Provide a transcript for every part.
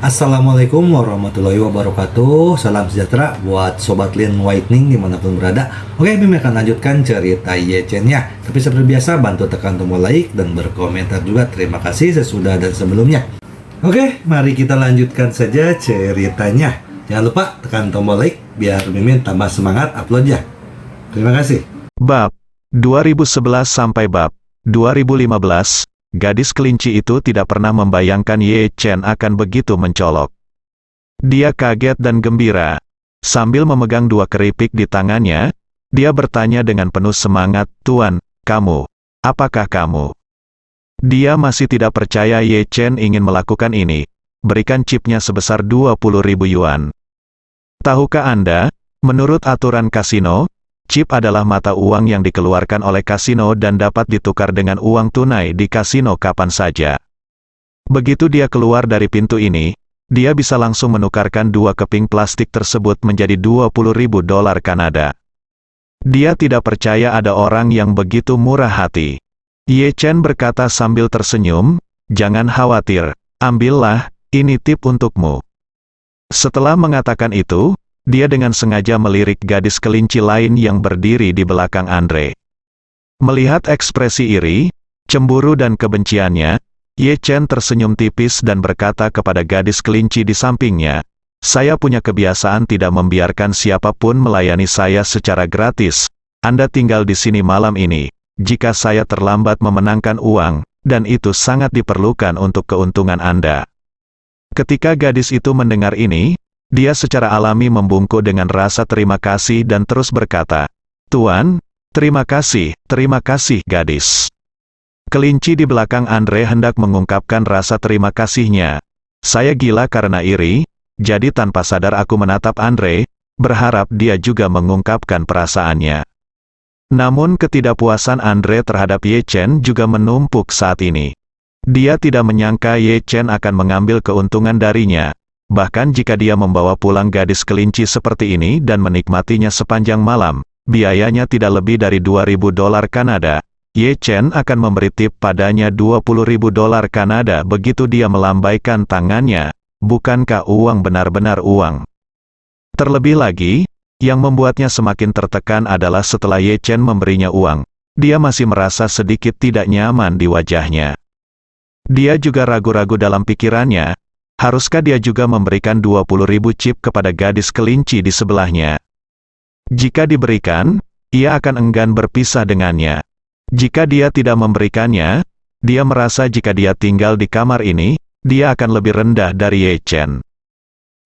Assalamualaikum warahmatullahi wabarakatuh. Salam sejahtera buat Sobat Lin Whitening dimanapun berada. Oke, Bim akan lanjutkan cerita Yechen-nya. Tapi seperti biasa, bantu tekan tombol like dan berkomentar juga. Terima kasih sesudah dan sebelumnya. Oke, mari kita lanjutkan saja ceritanya. Jangan lupa tekan tombol like biar Mimin tambah semangat uploadnya. Terima kasih. Bab 2011 sampai bab 2015. Gadis kelinci itu tidak pernah membayangkan Ye Chen akan begitu mencolok. Dia kaget dan gembira. Sambil memegang dua keripik di tangannya, dia bertanya dengan penuh semangat, "Tuan, kamu, apakah kamu?" Dia masih tidak percaya Ye Chen ingin melakukan ini. Berikan chipnya sebesar 20.000 yuan. Tahukah Anda, menurut aturan kasino, chip adalah mata uang yang dikeluarkan oleh kasino dan dapat ditukar dengan uang tunai di kasino kapan saja. Begitu dia keluar dari pintu ini, dia bisa langsung menukarkan dua keping plastik tersebut menjadi 20.000 dolar Kanada. Dia tidak percaya ada orang yang begitu murah hati. Ye Chen berkata sambil tersenyum, "Jangan khawatir, ambillah, ini tip untukmu." Setelah mengatakan itu, dia dengan sengaja melirik gadis kelinci lain yang berdiri di belakang Andre. Melihat ekspresi iri, cemburu dan kebenciannya, Ye Chen tersenyum tipis dan berkata kepada gadis kelinci di sampingnya, "Saya punya kebiasaan tidak membiarkan siapapun melayani saya secara gratis. Anda tinggal di sini malam ini, jika saya terlambat memenangkan uang, dan itu sangat diperlukan untuk keuntungan Anda." Ketika gadis itu mendengar ini, dia secara alami membungkuk dengan rasa terima kasih dan terus berkata, "Tuan, terima kasih gadis." Kelinci di belakang Andre hendak mengungkapkan rasa terima kasihnya. "Saya gila karena iri," jadi tanpa sadar aku menatap Andre, berharap dia juga mengungkapkan perasaannya. Namun ketidakpuasan Andre terhadap Ye Chen juga menumpuk saat ini. Dia tidak menyangka Ye Chen akan mengambil keuntungan darinya. Bahkan jika dia membawa pulang gadis kelinci seperti ini dan menikmatinya sepanjang malam, biayanya tidak lebih dari 2.000 dolar Kanada. Ye Chen akan memberi tip padanya 20.000 dolar Kanada begitu dia melambaikan tangannya. Bukankah uang benar-benar uang? Terlebih lagi, yang membuatnya semakin tertekan adalah setelah Ye Chen memberinya uang, dia masih merasa sedikit tidak nyaman di wajahnya. Dia juga ragu-ragu dalam pikirannya. Haruskah dia juga memberikan 20.000 chip kepada gadis kelinci di sebelahnya? Jika diberikan, ia akan enggan berpisah dengannya. Jika dia tidak memberikannya, dia merasa jika dia tinggal di kamar ini, dia akan lebih rendah dari Ye Chen.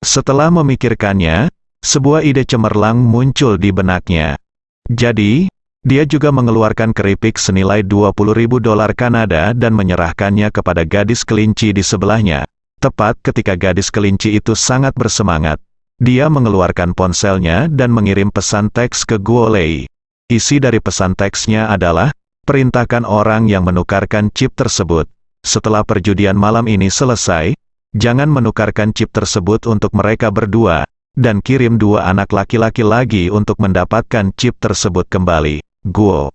Setelah memikirkannya, sebuah ide cemerlang muncul di benaknya. Jadi, dia juga mengeluarkan keripik senilai 20.000 dolar Kanada dan menyerahkannya kepada gadis kelinci di sebelahnya. Tepat ketika gadis kelinci itu sangat bersemangat, dia mengeluarkan ponselnya dan mengirim pesan teks ke Guo Lei. Isi dari pesan teksnya adalah, "Perintahkan orang yang menukarkan chip tersebut. Setelah perjudian malam ini selesai, jangan menukarkan chip tersebut untuk mereka berdua, dan kirim dua anak laki-laki lagi untuk mendapatkan chip tersebut kembali." Guo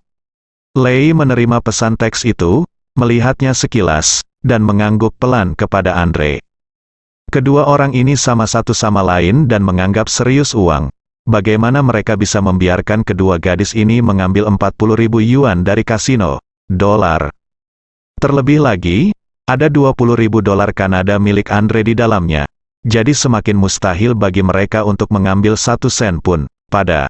Lei menerima pesan teks itu, melihatnya sekilas, dan mengangguk pelan kepada Andre. Kedua orang ini sama satu sama lain dan menganggap serius uang. Bagaimana mereka bisa membiarkan kedua gadis ini mengambil 40.000 yuan dari kasino? Dolar. Terlebih lagi, ada 20.000 dolar Kanada milik Andre di dalamnya. Jadi semakin mustahil bagi mereka untuk mengambil 1 sen pun. Pada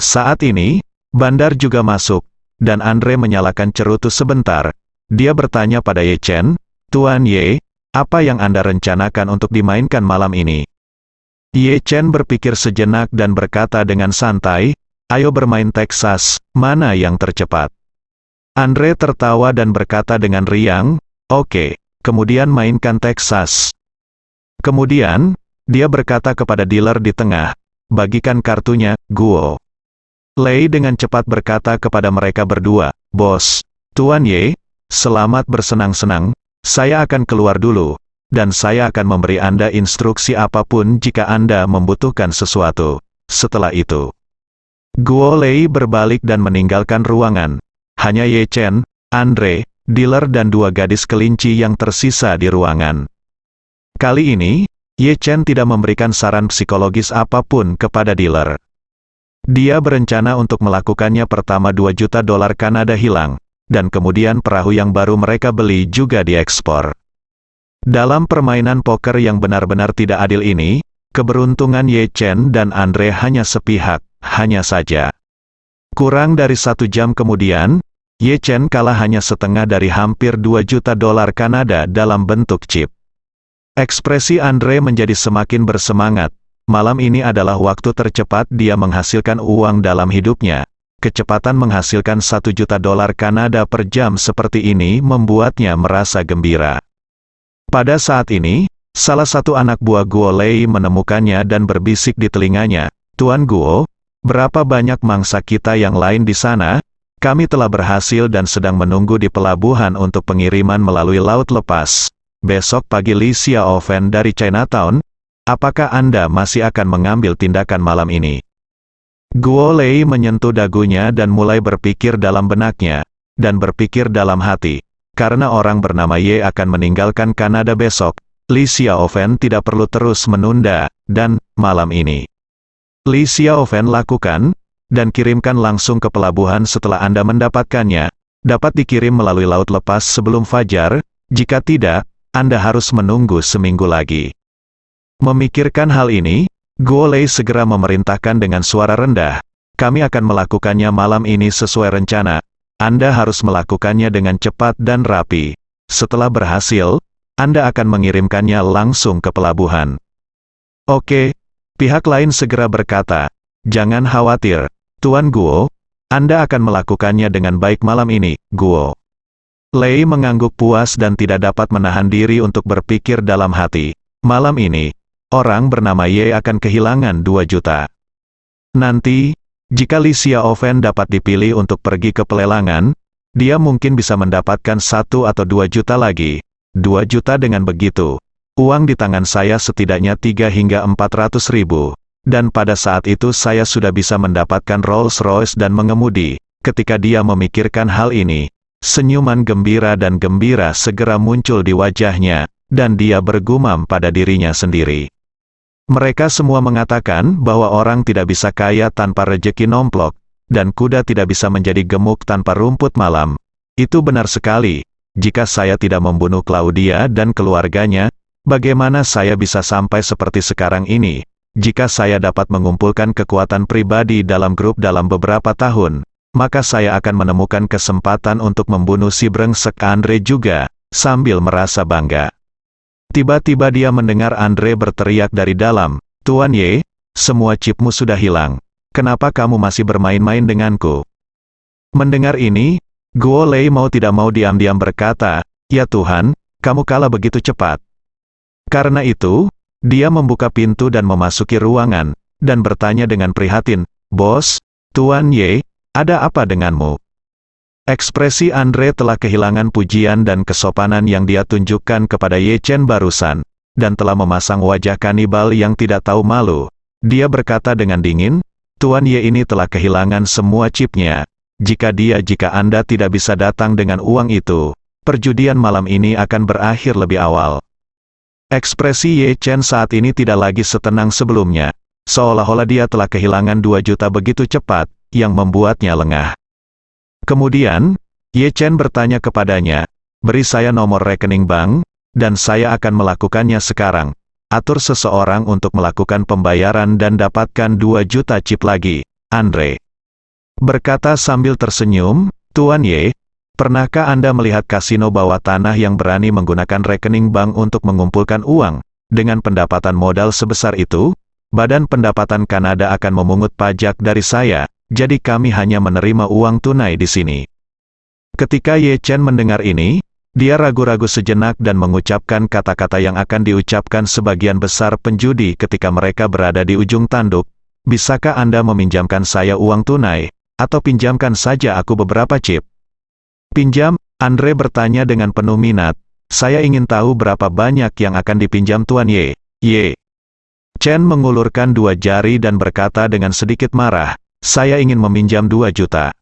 saat ini, Bandar juga masuk, dan Andre menyalakan cerutu sebentar. Dia bertanya pada Ye Chen, "Tuan Ye, apa yang Anda rencanakan untuk dimainkan malam ini?" Ye Chen berpikir sejenak dan berkata dengan santai, "Ayo bermain Texas, mana yang tercepat?" Andre tertawa dan berkata dengan riang, "Oke, kemudian mainkan Texas." Kemudian, dia berkata kepada dealer di tengah, "Bagikan kartunya, Guo." Lei dengan cepat berkata kepada mereka berdua, "Bos, Tuan Ye, selamat bersenang-senang, saya akan keluar dulu, dan saya akan memberi Anda instruksi apapun jika Anda membutuhkan sesuatu." Setelah itu, Guo Lei berbalik dan meninggalkan ruangan. Hanya Ye Chen, Andre, dealer dan dua gadis kelinci yang tersisa di ruangan. Kali ini, Ye Chen tidak memberikan saran psikologis apapun kepada dealer. Dia berencana untuk melakukannya pertama $2 juta Kanada hilang, dan kemudian perahu yang baru mereka beli juga diekspor. Dalam permainan poker yang benar-benar tidak adil ini, keberuntungan Ye Chen dan Andre hanya sepihak, hanya saja. Kurang dari 1 jam kemudian, Ye Chen kalah hanya setengah dari hampir $2 juta Kanada dalam bentuk chip. Ekspresi Andre menjadi semakin bersemangat. Malam ini adalah waktu tercepat dia menghasilkan uang dalam hidupnya. Kecepatan menghasilkan $1 juta Kanada per jam seperti ini membuatnya merasa gembira. Pada saat ini, salah satu anak buah Guo Lei menemukannya dan berbisik di telinganya, "Tuan Guo, berapa banyak mangsa kita yang lain di sana? Kami telah berhasil dan sedang menunggu di pelabuhan untuk pengiriman melalui laut lepas. Besok pagi Li Xiaofen dari Chinatown. Apakah Anda masih akan mengambil tindakan malam ini?" Guo Lei menyentuh dagunya dan mulai berpikir dalam benaknya, dan berpikir dalam hati. Karena orang bernama Ye akan meninggalkan Kanada besok, Li Xiaofen tidak perlu terus menunda, dan malam ini Li Xiaofen lakukan, dan kirimkan langsung ke pelabuhan setelah Anda mendapatkannya. Dapat dikirim melalui laut lepas sebelum fajar, jika tidak, Anda harus menunggu seminggu lagi. Memikirkan hal ini, Guo Lei segera memerintahkan dengan suara rendah, "Kami akan melakukannya malam ini sesuai rencana. Anda harus melakukannya dengan cepat dan rapi. Setelah berhasil, Anda akan mengirimkannya langsung ke pelabuhan." "Oke." Pihak lain segera berkata, "Jangan khawatir, Tuan Guo. Anda akan melakukannya dengan baik malam ini, Guo." Lei mengangguk puas dan tidak dapat menahan diri untuk berpikir dalam hati, malam ini, orang bernama Ye akan kehilangan 2 juta. Nanti, jika Li Xiaofen dapat dipilih untuk pergi ke pelelangan, dia mungkin bisa mendapatkan 1 atau 2 juta lagi. 2 juta dengan begitu. Uang di tangan saya setidaknya 3 hingga 400 ribu. Dan pada saat itu saya sudah bisa mendapatkan Rolls-Royce dan mengemudi. Ketika dia memikirkan hal ini, senyuman gembira dan gembira segera muncul di wajahnya, dan dia bergumam pada dirinya sendiri. Mereka semua mengatakan bahwa orang tidak bisa kaya tanpa rejeki nomplok, dan kuda tidak bisa menjadi gemuk tanpa rumput malam. Itu benar sekali. Jika saya tidak membunuh Claudia dan keluarganya, bagaimana saya bisa sampai seperti sekarang ini? Jika saya dapat mengumpulkan kekuatan pribadi dalam grup dalam beberapa tahun, maka saya akan menemukan kesempatan untuk membunuh si brengsek Andre juga, sambil merasa bangga. Tiba-tiba dia mendengar Andre berteriak dari dalam, "Tuan Ye, semua chipmu sudah hilang. Kenapa kamu masih bermain-main denganku?" Mendengar ini, Guo Lei mau tidak mau diam-diam berkata, "Ya Tuhan, kamu kalah begitu cepat." Karena itu, dia membuka pintu dan memasuki ruangan, dan bertanya dengan prihatin, "Bos, Tuan Ye, ada apa denganmu?" Ekspresi Andre telah kehilangan pujian dan kesopanan yang dia tunjukkan kepada Ye Chen barusan, dan telah memasang wajah kanibal yang tidak tahu malu. Dia berkata dengan dingin, "Tuan Ye ini telah kehilangan semua chipnya. Jika Anda tidak bisa datang dengan uang itu, perjudian malam ini akan berakhir lebih awal." Ekspresi Ye Chen saat ini tidak lagi setenang sebelumnya, seolah-olah dia telah kehilangan 2 juta begitu cepat, yang membuatnya lengah. Kemudian, Ye Chen bertanya kepadanya, "Beri saya nomor rekening bank, dan saya akan melakukannya sekarang. Atur seseorang untuk melakukan pembayaran dan dapatkan 2 juta chip lagi, Andre." Berkata sambil tersenyum, "Tuan Ye, pernahkah Anda melihat kasino bawah tanah yang berani menggunakan rekening bank untuk mengumpulkan uang? Dengan pendapatan modal sebesar itu, Badan Pendapatan Kanada akan memungut pajak dari saya. Jadi kami hanya menerima uang tunai di sini." Ketika Ye Chen mendengar ini, dia ragu-ragu sejenak dan mengucapkan kata-kata yang akan diucapkan sebagian besar penjudi ketika mereka berada di ujung tanduk, "Bisakah Anda meminjamkan saya uang tunai, atau pinjamkan saja aku beberapa chip?" "Pinjam?" Andre bertanya dengan penuh minat. "Saya ingin tahu berapa banyak yang akan dipinjam Tuan Ye." Ye Chen mengulurkan 2 jari dan berkata dengan sedikit marah, "Saya ingin meminjam 2 juta.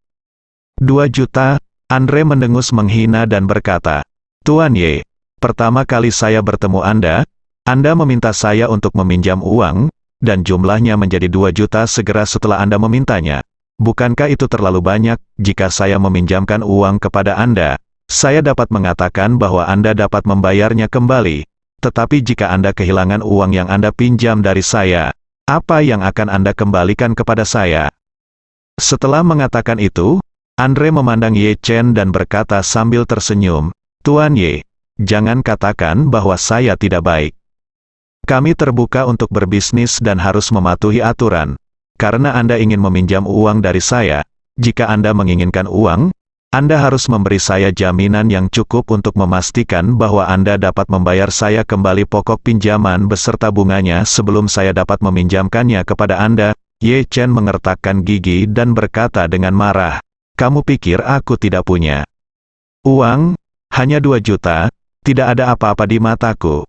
2 juta? Andre mendengus menghina dan berkata, "Tuan Ye, pertama kali saya bertemu Anda, Anda meminta saya untuk meminjam uang, dan jumlahnya menjadi 2 juta segera setelah Anda memintanya. Bukankah itu terlalu banyak? Jika saya meminjamkan uang kepada Anda, saya dapat mengatakan bahwa Anda dapat membayarnya kembali. Tetapi jika Anda kehilangan uang yang Anda pinjam dari saya, apa yang akan Anda kembalikan kepada saya? Setelah mengatakan itu, Andre memandang Ye Chen dan berkata sambil tersenyum, "Tuan Ye, jangan katakan bahwa saya tidak baik. Kami terbuka untuk berbisnis dan harus mematuhi aturan. Karena Anda ingin meminjam uang dari saya, jika Anda menginginkan uang, Anda harus memberi saya jaminan yang cukup untuk memastikan bahwa Anda dapat membayar saya kembali pokok pinjaman beserta bunganya sebelum saya dapat meminjamkannya kepada Anda." Ye Chen mengertakkan gigi dan berkata dengan marah, "Kamu pikir aku tidak punya uang? Hanya 2 juta, tidak ada apa-apa di mataku."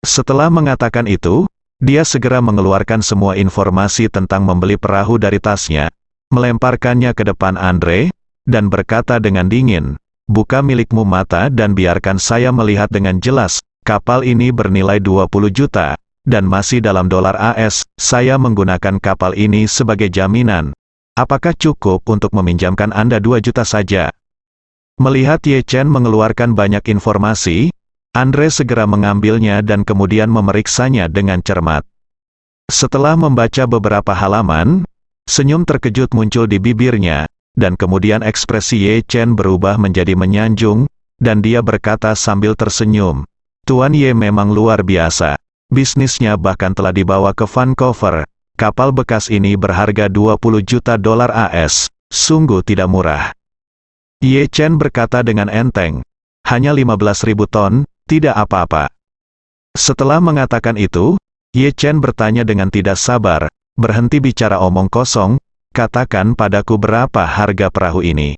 Setelah mengatakan itu, dia segera mengeluarkan semua informasi tentang membeli perahu dari tasnya, melemparkannya ke depan Andre, dan berkata dengan dingin, "Buka milikmu mata dan biarkan saya melihat dengan jelas, kapal ini bernilai 20 juta, dan masih dalam dolar AS, saya menggunakan kapal ini sebagai jaminan. Apakah cukup untuk meminjamkan Anda 2 juta saja?" Melihat Ye Chen mengeluarkan banyak informasi, Andre segera mengambilnya dan kemudian memeriksanya dengan cermat. Setelah membaca beberapa halaman, senyum terkejut muncul di bibirnya, dan kemudian ekspresi Ye Chen berubah menjadi menyanjung, dan dia berkata sambil tersenyum, "Tuan Ye memang luar biasa. Bisnisnya bahkan telah dibawa ke Vancouver. Kapal bekas ini berharga 20 juta dolar AS, sungguh tidak murah." Ye Chen berkata dengan enteng, "Hanya 15.000 ton, tidak apa-apa." Setelah mengatakan itu, Ye Chen bertanya dengan tidak sabar, "Berhenti bicara omong kosong, katakan padaku berapa harga perahu ini."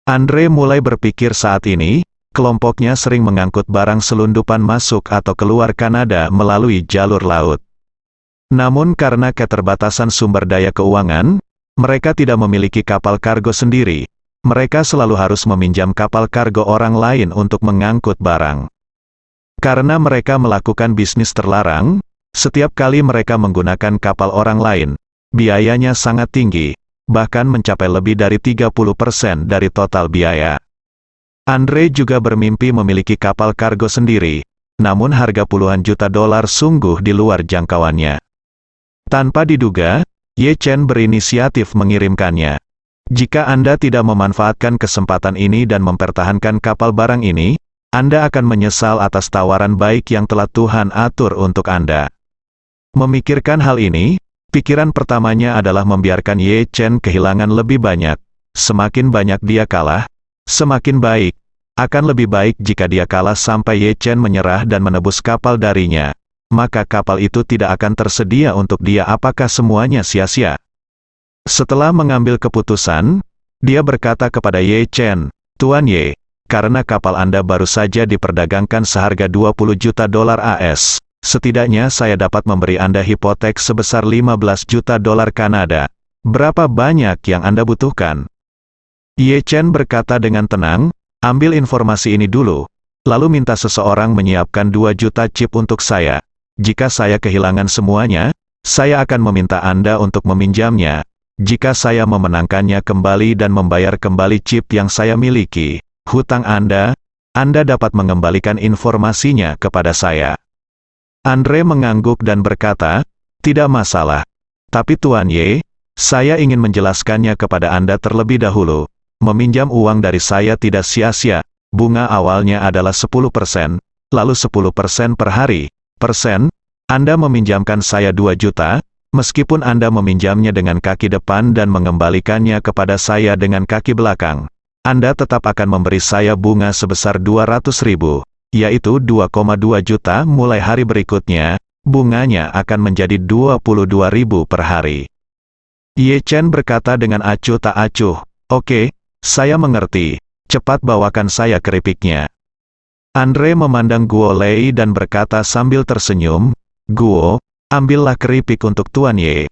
Andre mulai berpikir saat ini, kelompoknya sering mengangkut barang selundupan masuk atau keluar Kanada melalui jalur laut. Namun karena keterbatasan sumber daya keuangan, mereka tidak memiliki kapal kargo sendiri. Mereka selalu harus meminjam kapal kargo orang lain untuk mengangkut barang. Karena mereka melakukan bisnis terlarang, setiap kali mereka menggunakan kapal orang lain, biayanya sangat tinggi, bahkan mencapai lebih dari 30% dari total biaya. Andre juga bermimpi memiliki kapal kargo sendiri, namun harga puluhan juta dolar sungguh di luar jangkauannya. Tanpa diduga, Ye Chen berinisiatif mengirimkannya. "Jika Anda tidak memanfaatkan kesempatan ini dan mempertahankan kapal barang ini, Anda akan menyesal atas tawaran baik yang telah Tuhan atur untuk Anda." Memikirkan hal ini, pikiran pertamanya adalah membiarkan Ye Chen kehilangan lebih banyak. Semakin banyak dia kalah, semakin baik. Akan lebih baik jika dia kalah sampai Ye Chen menyerah dan menebus kapal darinya. Maka kapal itu tidak akan tersedia untuk dia. Apakah semuanya sia-sia? Setelah mengambil keputusan, dia berkata kepada Ye Chen, "Tuan Ye, karena kapal Anda baru saja diperdagangkan seharga 20 juta dolar AS, setidaknya saya dapat memberi Anda hipotek sebesar 15 juta dolar Kanada. Berapa banyak yang Anda butuhkan?" Ye Chen berkata dengan tenang, "Ambil informasi ini dulu, lalu minta seseorang menyiapkan 2 juta chip untuk saya. Jika saya kehilangan semuanya, saya akan meminta Anda untuk meminjamnya. Jika saya memenangkannya kembali dan membayar kembali chip yang saya miliki, hutang Anda dapat mengembalikan informasinya kepada saya." Andre mengangguk dan berkata, "Tidak masalah. Tapi Tuan Ye, saya ingin menjelaskannya kepada Anda terlebih dahulu. Meminjam uang dari saya tidak sia-sia. Bunga awalnya adalah 10%, lalu 10% per hari. Anda meminjamkan saya 2 juta, meskipun Anda meminjamnya dengan kaki depan dan mengembalikannya kepada saya dengan kaki belakang. Anda tetap akan memberi saya bunga sebesar 200.000, yaitu 2,2 juta mulai hari berikutnya, bunganya akan menjadi 22.000 per hari." Ye Chen berkata dengan acuh tak acuh, "Oke, saya mengerti, cepat bawakan saya keripiknya." Andre memandang Guo Lei dan berkata sambil tersenyum, "Guo, ambillah keripik untuk Tuan Ye."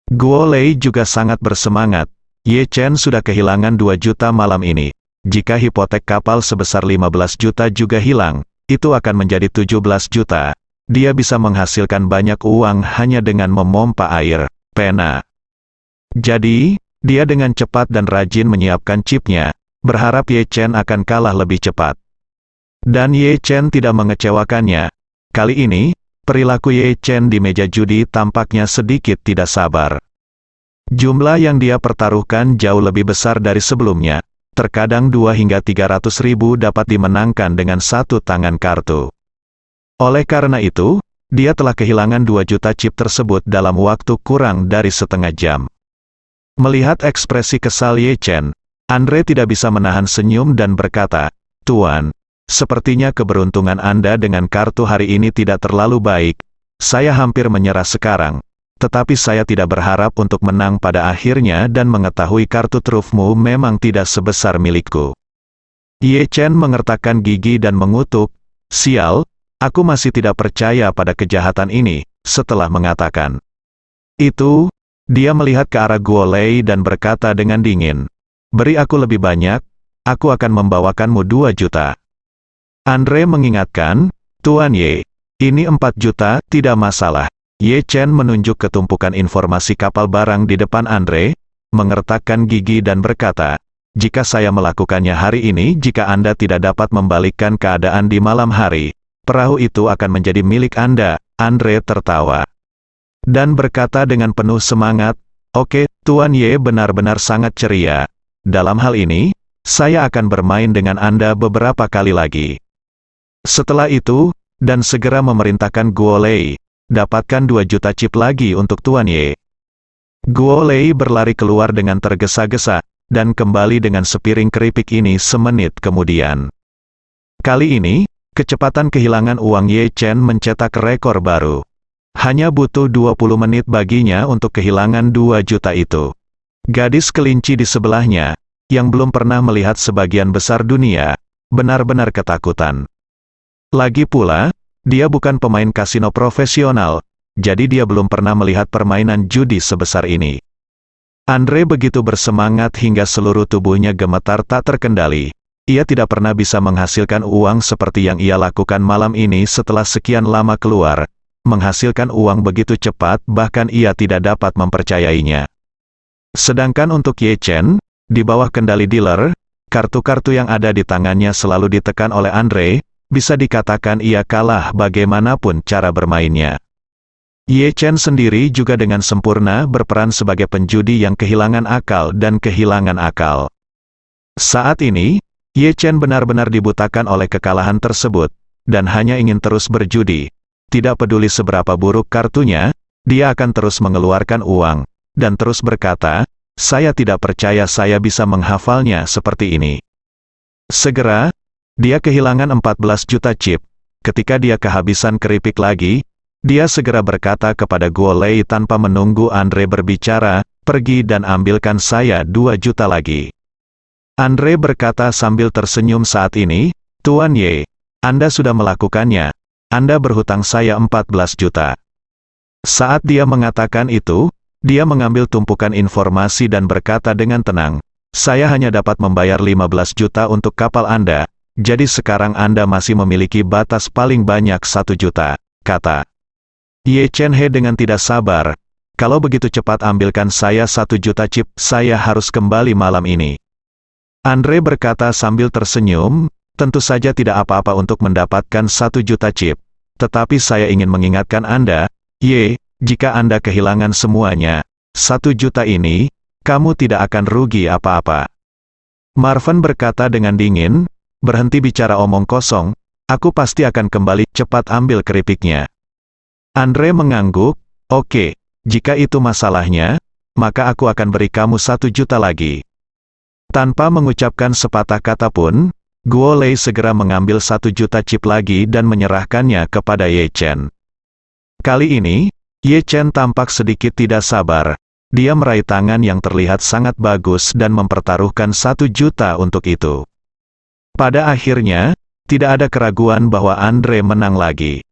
Guo Lei juga sangat bersemangat. Ye Chen sudah kehilangan 2 juta malam ini. Jika hipotek kapal sebesar 15 juta juga hilang, itu akan menjadi 17 juta. dia bisa menghasilkan banyak uang hanya dengan memompa air, pena. Jadi, dia dengan cepat dan rajin menyiapkan chipnya, berharap Ye Chen akan kalah lebih cepat. Dan Ye Chen tidak mengecewakannya. Kali ini, perilaku Ye Chen di meja judi tampaknya sedikit tidak sabar. Jumlah yang dia pertaruhkan jauh lebih besar dari sebelumnya. Terkadang 2 hingga 300 ribu dapat dimenangkan dengan satu tangan kartu. Oleh karena itu, dia telah kehilangan 2 juta chip tersebut dalam waktu kurang dari setengah jam. Melihat ekspresi kesal Ye Chen, Andre tidak bisa menahan senyum dan berkata, "Tuan, sepertinya keberuntungan Anda dengan kartu hari ini tidak terlalu baik. Saya hampir menyerah sekarang. Tetapi saya tidak berharap untuk menang pada akhirnya dan mengetahui kartu trufmu memang tidak sebesar milikku." Ye Chen mengertakkan gigi dan mengutuk, "Sial, aku masih tidak percaya pada kejahatan ini." Setelah mengatakan itu, dia melihat ke arah Guo Lei dan berkata dengan dingin, "Beri aku lebih banyak, aku akan membawakanmu 2 juta. Andre mengingatkan, "Tuan Ye, ini 4 juta, tidak masalah." Ye Chen menunjuk ke tumpukan informasi kapal barang di depan Andre, mengertakkan gigi dan berkata, "Jika saya melakukannya hari ini, jika Anda tidak dapat membalikkan keadaan di malam hari, perahu itu akan menjadi milik Anda." Andre tertawa dan berkata dengan penuh semangat, "Oke, Tuan Ye benar-benar sangat ceria. Dalam hal ini, saya akan bermain dengan Anda beberapa kali lagi." Setelah itu, dan segera memerintahkan Guo Lei, "Dapatkan 2 juta chip lagi untuk Tuan Ye." Guo Lei berlari keluar dengan tergesa-gesa, dan kembali dengan sepiring keripik ini semenit kemudian. Kali ini, kecepatan kehilangan uang Ye Chen mencetak rekor baru. Hanya butuh 20 menit baginya untuk kehilangan 2 juta itu. Gadis kelinci di sebelahnya, yang belum pernah melihat sebagian besar dunia, benar-benar ketakutan. Lagi pula, dia bukan pemain kasino profesional, jadi dia belum pernah melihat permainan judi sebesar ini. Andre begitu bersemangat hingga seluruh tubuhnya gemetar tak terkendali. Ia tidak pernah bisa menghasilkan uang seperti yang ia lakukan malam ini setelah sekian lama keluar. Menghasilkan uang begitu cepat bahkan ia tidak dapat mempercayainya. Sedangkan untuk Ye Chen, di bawah kendali dealer, kartu-kartu yang ada di tangannya selalu ditekan oleh Andre. Bisa dikatakan ia kalah bagaimanapun cara bermainnya. Ye Chen sendiri juga dengan sempurna berperan sebagai penjudi yang kehilangan akal dan kehilangan akal. Saat ini, Ye Chen benar-benar dibutakan oleh kekalahan tersebut, dan hanya ingin terus berjudi. Tidak peduli seberapa buruk kartunya, dia akan terus mengeluarkan uang, dan terus berkata, "Saya tidak percaya saya bisa menghafalnya seperti ini." Segera, dia kehilangan 14 juta chip. Ketika dia kehabisan keripik lagi, dia segera berkata kepada Guo Lei tanpa menunggu Andre berbicara, "Pergi dan ambilkan saya 2 juta lagi." Andre berkata sambil tersenyum saat ini, "Tuan Ye, Anda sudah melakukannya. Anda berhutang saya 14 juta. Saat dia mengatakan itu, dia mengambil tumpukan informasi dan berkata dengan tenang, "Saya hanya dapat membayar 15 juta untuk kapal Anda. Jadi sekarang Anda masih memiliki batas paling banyak 1 juta, kata Ye Chen He dengan tidak sabar. "Kalau begitu cepat ambilkan saya 1 juta chip, saya harus kembali malam ini." Andre berkata sambil tersenyum, "Tentu saja tidak apa-apa untuk mendapatkan 1 juta chip. Tetapi saya ingin mengingatkan Anda, Ye, jika Anda kehilangan semuanya, 1 juta ini, kamu tidak akan rugi apa-apa." Marvin berkata dengan dingin, "Berhenti bicara omong kosong, aku pasti akan kembali, cepat ambil keripiknya." Andre mengangguk, "Oke, jika itu masalahnya, maka aku akan beri kamu 1 juta lagi." Tanpa mengucapkan sepatah kata pun, Guo Lei segera mengambil 1 juta chip lagi dan menyerahkannya kepada Ye Chen. Kali ini, Ye Chen tampak sedikit tidak sabar. Dia meraih tangan yang terlihat sangat bagus dan mempertaruhkan 1 juta untuk itu. Pada akhirnya, tidak ada keraguan bahwa Andre menang lagi.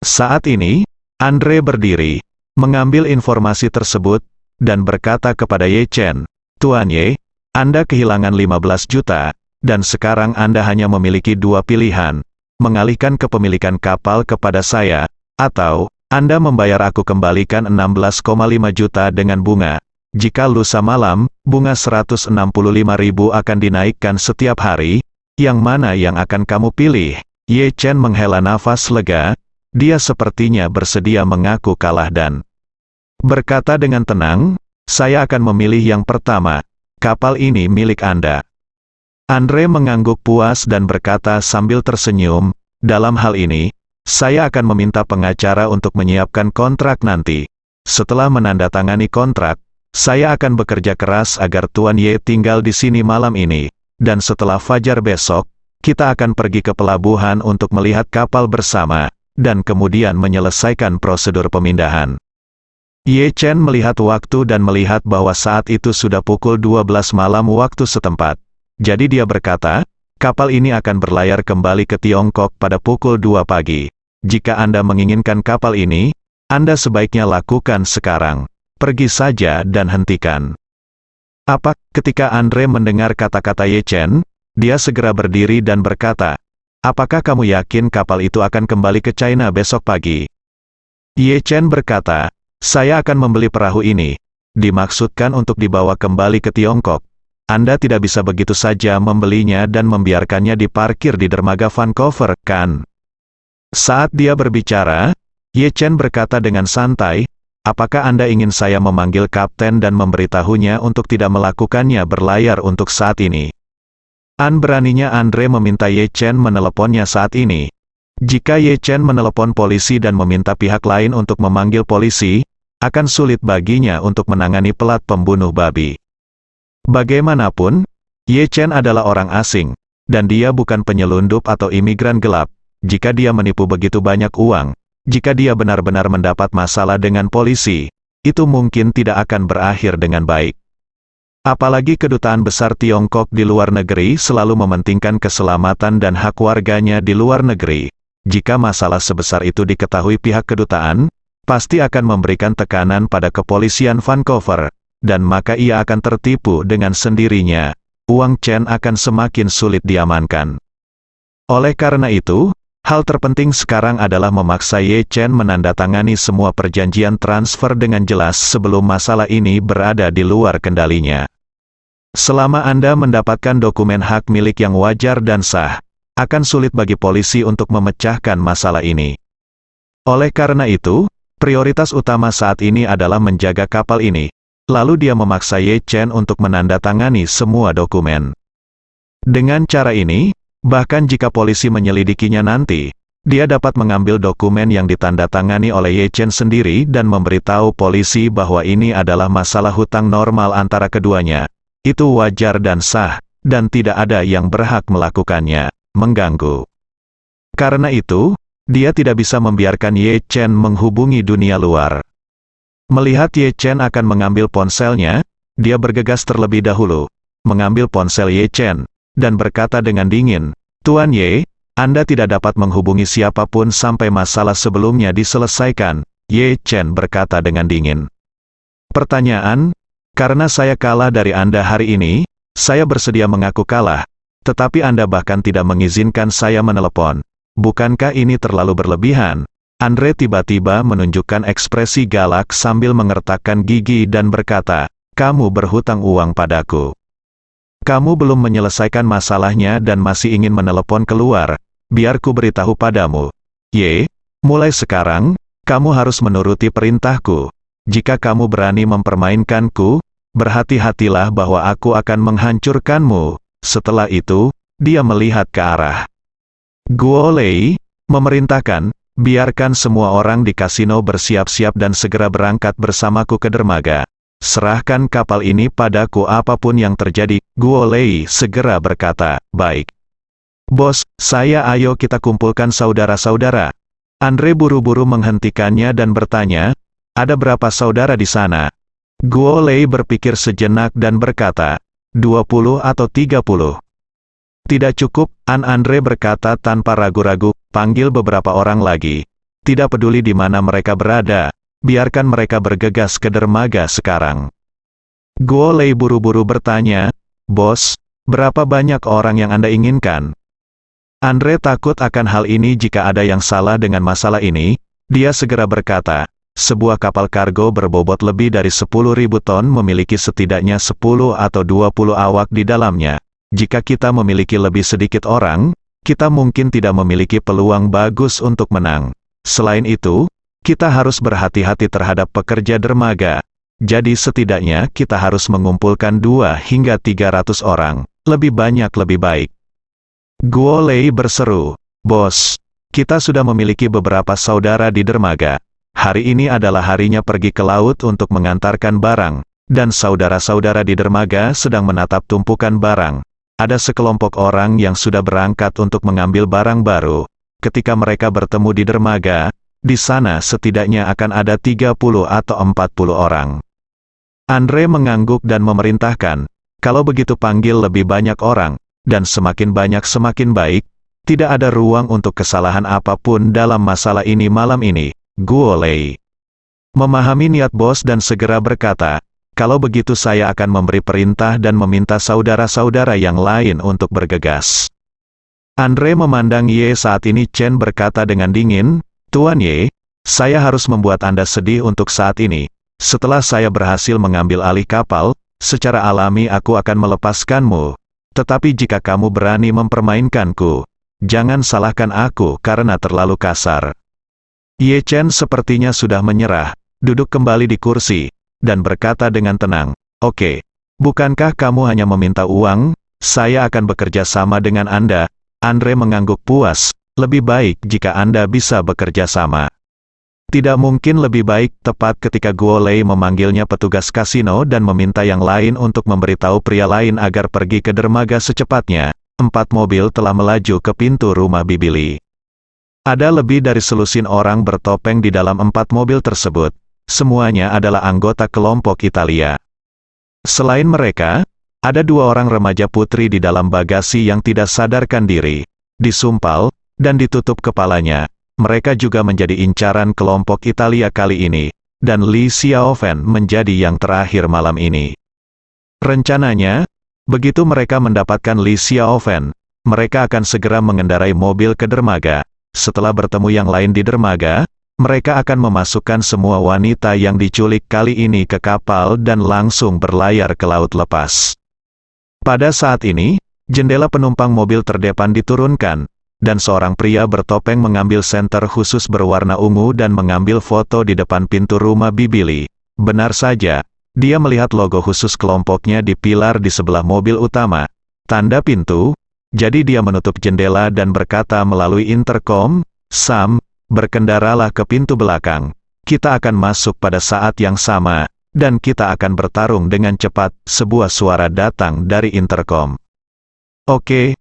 Saat ini, Andre berdiri, mengambil informasi tersebut, dan berkata kepada Ye Chen, "Tuan Ye, Anda kehilangan 15 juta, dan sekarang Anda hanya memiliki 2 pilihan, mengalihkan kepemilikan kapal kepada saya, Atau, Anda membayar aku kembalikan 16,5 juta dengan bunga. Jika lusa malam, bunga 165.000 akan dinaikkan setiap hari, yang mana yang akan kamu pilih? Ye Chen menghela nafas lega, dia sepertinya bersedia mengaku kalah dan berkata dengan tenang, saya akan memilih yang pertama, kapal ini milik Anda. Andre mengangguk puas dan berkata sambil tersenyum, dalam hal ini, saya akan meminta pengacara untuk menyiapkan kontrak nanti. Setelah menandatangani kontrak, saya akan bekerja keras agar Tuan Ye tinggal di sini malam ini, dan setelah fajar besok, kita akan pergi ke pelabuhan untuk melihat kapal bersama, dan kemudian menyelesaikan prosedur pemindahan. Ye Chen melihat waktu dan melihat bahwa saat itu sudah pukul 12 malam waktu setempat. Jadi dia berkata, kapal ini akan berlayar kembali ke Tiongkok pada pukul 2 pagi. Jika Anda menginginkan kapal ini, Anda sebaiknya lakukan sekarang. Pergi saja dan hentikan. Apa? Ketika Andre mendengar kata-kata Ye Chen, dia segera berdiri dan berkata, apakah kamu yakin kapal itu akan kembali ke China besok pagi? Ye Chen berkata, saya akan membeli perahu ini. Dimaksudkan untuk dibawa kembali ke Tiongkok. Anda tidak bisa begitu saja membelinya dan membiarkannya diparkir di dermaga Vancouver, kan? Saat dia berbicara, Ye Chen berkata dengan santai, apakah Anda ingin saya memanggil kapten dan memberitahunya untuk tidak melakukannya berlayar untuk saat ini? Beraninya Andre meminta Ye Chen meneleponnya saat ini. Jika Ye Chen menelepon polisi dan meminta pihak lain untuk memanggil polisi, akan sulit baginya untuk menangani pelat pembunuh babi. Bagaimanapun, Ye Chen adalah orang asing, dan dia bukan penyelundup atau imigran gelap. Jika dia menipu begitu banyak uang, jika dia benar-benar mendapat masalah dengan polisi, itu mungkin tidak akan berakhir dengan baik. Apalagi kedutaan besar Tiongkok di luar negeri selalu mementingkan keselamatan dan hak warganya di luar negeri. Jika masalah sebesar itu diketahui pihak kedutaan, pasti akan memberikan tekanan pada kepolisian Vancouver, dan maka ia akan tertipu dengan sendirinya. Uang Chen akan semakin sulit diamankan. Oleh karena itu, hal terpenting sekarang adalah memaksa Ye Chen menandatangani semua perjanjian transfer dengan jelas sebelum masalah ini berada di luar kendalinya. Selama Anda mendapatkan dokumen hak milik yang wajar dan sah, akan sulit bagi polisi untuk memecahkan masalah ini. Oleh karena itu, prioritas utama saat ini adalah menjaga kapal ini. Lalu dia memaksa Ye Chen untuk menandatangani semua dokumen. Dengan cara ini, bahkan jika polisi menyelidikinya nanti, dia dapat mengambil dokumen yang ditandatangani oleh Ye Chen sendiri dan memberitahu polisi bahwa ini adalah masalah hutang normal antara keduanya. Itu wajar dan sah, dan tidak ada yang berhak melakukannya, mengganggu. Karena itu, dia tidak bisa membiarkan Ye Chen menghubungi dunia luar. Melihat Ye Chen akan mengambil ponselnya, dia bergegas terlebih dahulu, mengambil ponsel Ye Chen, dan berkata dengan dingin, Tuan Ye, Anda tidak dapat menghubungi siapapun sampai masalah sebelumnya diselesaikan. Ye Chen berkata dengan dingin. Pertanyaan, karena saya kalah dari Anda hari ini, saya bersedia mengaku kalah, tetapi Anda bahkan tidak mengizinkan saya menelepon. Bukankah ini terlalu berlebihan? Andre tiba-tiba menunjukkan ekspresi galak sambil mengertakkan gigi dan berkata, kamu berhutang uang padaku. Kamu belum menyelesaikan masalahnya dan masih ingin menelepon keluar, biar ku beritahu padamu. Ye, mulai sekarang, kamu harus menuruti perintahku. Jika kamu berani mempermainkanku, berhati-hatilah bahwa aku akan menghancurkanmu. Setelah itu, dia melihat ke arah Guo Lei, memerintahkan, biarkan semua orang di kasino bersiap-siap dan segera berangkat bersamaku ke dermaga. Serahkan kapal ini padaku apapun yang terjadi. Guo Lei segera berkata, baik. Bos, ayo kita kumpulkan saudara-saudara. Andre buru-buru menghentikannya dan bertanya, ada berapa saudara di sana? Guo Lei berpikir sejenak dan berkata, 20 atau 30. Tidak cukup, Andre berkata tanpa ragu-ragu, panggil beberapa orang lagi. Tidak peduli di mana mereka berada, biarkan mereka bergegas ke dermaga sekarang. Guo Lei buru-buru bertanya, Bos, berapa banyak orang yang Anda inginkan? Andre takut akan hal ini jika ada yang salah dengan masalah ini, Dia segera berkata, sebuah kapal kargo berbobot lebih dari 10.000 ton memiliki setidaknya 10 atau 20 awak di dalamnya. Jika kita memiliki lebih sedikit orang, kita mungkin tidak memiliki peluang bagus untuk menang. Selain itu, kita harus berhati-hati terhadap pekerja dermaga. Jadi setidaknya kita harus mengumpulkan 2 hingga 300 orang. Lebih banyak lebih baik. Guo Lei berseru, "Bos, kita sudah memiliki beberapa saudara di dermaga. Hari ini adalah harinya pergi ke laut untuk mengantarkan barang, dan saudara-saudara di dermaga sedang menatap tumpukan barang. Ada sekelompok orang yang sudah berangkat untuk mengambil barang baru. Ketika mereka bertemu di dermaga, di sana setidaknya akan ada 30 atau 40 orang." Andre mengangguk dan memerintahkan, "Kalau begitu panggil lebih banyak orang, dan semakin banyak semakin baik. Tidak ada ruang untuk kesalahan apapun dalam masalah ini malam ini." Guo Lei memahami niat bos dan segera berkata, "Kalau begitu saya akan memberi perintah dan meminta saudara-saudara yang lain untuk bergegas." Andre memandang Ye saat ini. Chen berkata dengan dingin, "Tuan Ye, saya harus membuat Anda sedih untuk saat ini. Setelah saya berhasil mengambil alih kapal, secara alami aku akan melepaskanmu. Tetapi jika kamu berani mempermainkanku, jangan salahkan aku karena terlalu kasar." Ye Chen sepertinya sudah menyerah, duduk kembali di kursi, dan berkata dengan tenang, "Oke, bukankah kamu hanya meminta uang? Saya akan bekerja sama dengan Anda." Andre mengangguk puas, "Lebih baik jika Anda bisa bekerja sama." Tidak mungkin lebih baik. Tepat ketika Guo Lei memanggilnya petugas kasino dan meminta yang lain untuk memberitahu pria lain agar pergi ke dermaga secepatnya, 4 mobil telah melaju ke pintu rumah Bibili. Ada lebih dari selusin orang bertopeng di dalam 4 mobil tersebut. Semuanya adalah anggota kelompok Italia. Selain mereka, ada 2 orang remaja putri di dalam bagasi yang tidak sadarkan diri. Disumpal, dan ditutup kepalanya. Mereka juga menjadi incaran kelompok Italia kali ini, dan Li Xiaofen menjadi yang terakhir malam ini. Rencananya, begitu mereka mendapatkan Li Xiaofen, mereka akan segera mengendarai mobil ke dermaga. Setelah bertemu yang lain di dermaga, mereka akan memasukkan semua wanita yang diculik kali ini ke kapal dan langsung berlayar ke laut lepas. Pada saat ini, jendela penumpang mobil terdepan diturunkan, dan seorang pria bertopeng mengambil senter khusus berwarna ungu dan mengambil foto di depan pintu rumah Bibili. Benar saja, dia melihat logo khusus kelompoknya di pilar di sebelah mobil utama. Tanda pintu. Jadi dia menutup jendela dan berkata melalui intercom, "Sam, berkendaralah ke pintu belakang. Kita akan masuk pada saat yang sama, dan kita akan bertarung dengan cepat." Sebuah suara datang dari intercom. "Oke,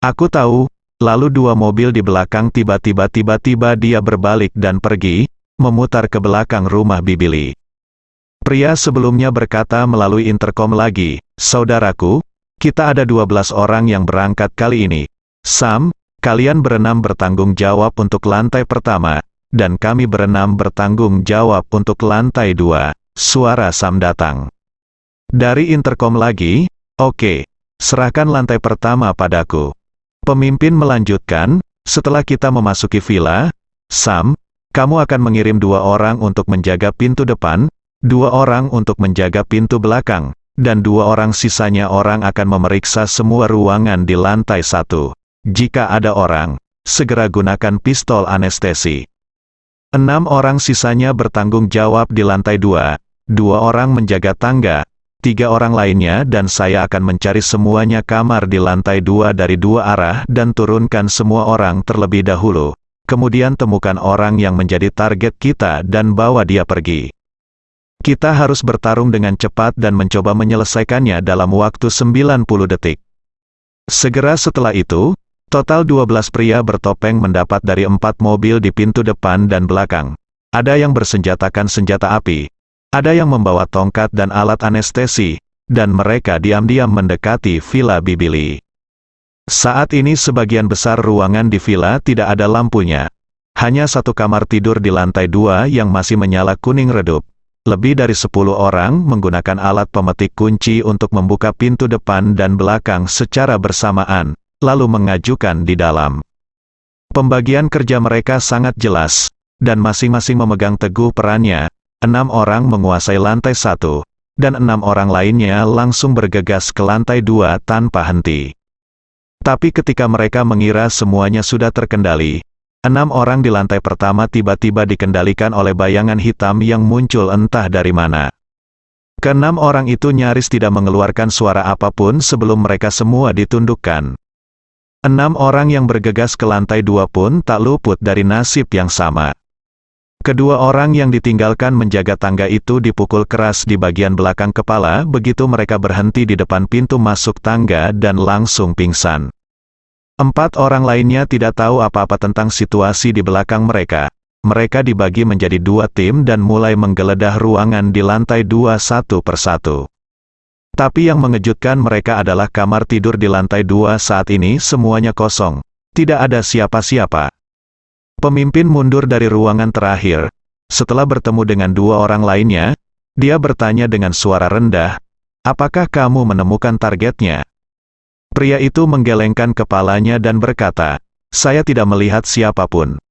aku tahu." Lalu 2 mobil di belakang tiba-tiba dia berbalik dan pergi, memutar ke belakang rumah Bibili. Pria sebelumnya berkata melalui intercom lagi, "Saudaraku, kita ada 12 orang yang berangkat kali ini. Sam, kalian berenam bertanggung jawab untuk lantai pertama, dan kami berenam bertanggung jawab untuk lantai 2. Suara Sam datang dari intercom lagi, "Oke, serahkan lantai pertama padaku." Pemimpin melanjutkan, "Setelah kita memasuki villa, Sam, kamu akan mengirim 2 orang untuk menjaga pintu depan, 2 orang untuk menjaga pintu belakang, dan 2 orang sisanya orang akan memeriksa semua ruangan di lantai 1. Jika ada orang, segera gunakan pistol anestesi. 6 orang sisanya bertanggung jawab di lantai 2, 2 orang menjaga tangga, 3 orang lainnya dan saya akan mencari semuanya kamar di lantai 2 dari 2 arah dan turunkan semua orang terlebih dahulu. Kemudian temukan orang yang menjadi target kita dan bawa dia pergi. Kita harus bertarung dengan cepat dan mencoba menyelesaikannya dalam waktu 90 detik. Segera setelah itu, total 12 pria bertopeng mendapat dari 4 mobil di pintu depan dan belakang. Ada yang bersenjatakan senjata api, ada yang membawa tongkat dan alat anestesi, dan mereka diam-diam mendekati villa Bibili. Saat ini sebagian besar ruangan di villa tidak ada lampunya. Hanya 1 kamar tidur di lantai 2 yang masih menyala kuning redup. Lebih dari 10 orang menggunakan alat pemetik kunci untuk membuka pintu depan dan belakang secara bersamaan, lalu mengajukan di dalam. Pembagian kerja mereka sangat jelas. dan masing-masing memegang teguh perannya. 6 orang menguasai lantai 1, dan 6 orang lainnya langsung bergegas ke lantai 2 tanpa henti. Tapi ketika mereka mengira semuanya sudah terkendali, 6 orang di lantai pertama tiba-tiba dikendalikan oleh bayangan hitam yang muncul entah dari mana. Ke-6 orang itu nyaris tidak mengeluarkan suara apapun sebelum mereka semua ditundukkan. 6 orang yang bergegas ke lantai 2 pun tak luput dari nasib yang sama. Kedua orang yang ditinggalkan menjaga tangga itu dipukul keras di bagian belakang kepala begitu mereka berhenti di depan pintu masuk tangga dan langsung pingsan. 4 orang lainnya tidak tahu apa-apa tentang situasi di belakang mereka. Mereka dibagi menjadi 2 tim dan mulai menggeledah ruangan di lantai 2 satu persatu. Tapi yang mengejutkan mereka adalah kamar tidur di lantai 2 saat ini semuanya kosong. Tidak ada siapa-siapa. Pemimpin mundur dari ruangan terakhir. Setelah bertemu dengan 2 orang lainnya, dia bertanya dengan suara rendah, "Apakah kamu menemukan targetnya?" Pria itu menggelengkan kepalanya dan berkata, "Saya tidak melihat siapapun."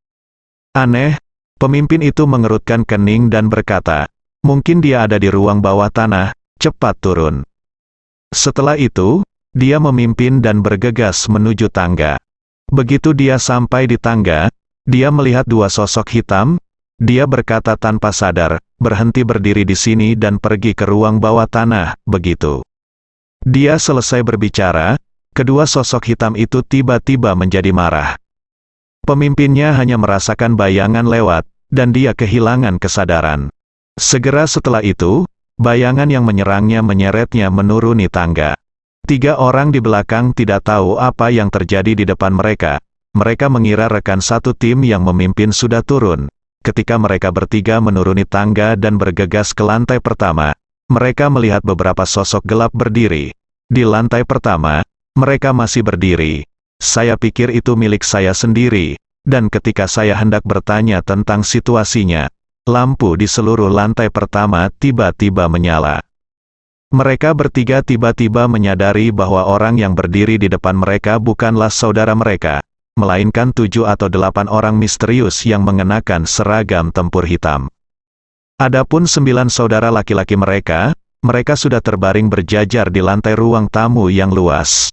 "Aneh." Pemimpin itu mengerutkan kening dan berkata, "Mungkin dia ada di ruang bawah tanah, cepat turun." Setelah itu, dia memimpin dan bergegas menuju tangga. Begitu dia sampai di tangga, dia melihat 2 sosok hitam. Dia berkata tanpa sadar, "Berhenti berdiri di sini dan pergi ke ruang bawah tanah." Begitu dia selesai berbicara, kedua sosok hitam itu tiba-tiba menjadi marah. Pemimpinnya hanya merasakan bayangan lewat, dan dia kehilangan kesadaran. Segera setelah itu, bayangan yang menyerangnya menyeretnya menuruni tangga. 3 orang di belakang tidak tahu apa yang terjadi di depan mereka. Mereka mengira rekan satu tim yang memimpin sudah turun. Ketika mereka bertiga menuruni tangga dan bergegas ke lantai pertama, mereka melihat beberapa sosok gelap berdiri. Di lantai pertama, mereka masih berdiri. Saya pikir itu milik saya sendiri, dan ketika saya hendak bertanya tentang situasinya, lampu di seluruh lantai pertama tiba-tiba menyala. Mereka bertiga tiba-tiba menyadari bahwa orang yang berdiri di depan mereka bukanlah saudara mereka, melainkan 7 atau 8 orang misterius yang mengenakan seragam tempur hitam. Adapun 9 saudara laki-laki mereka sudah terbaring berjajar di lantai ruang tamu yang luas.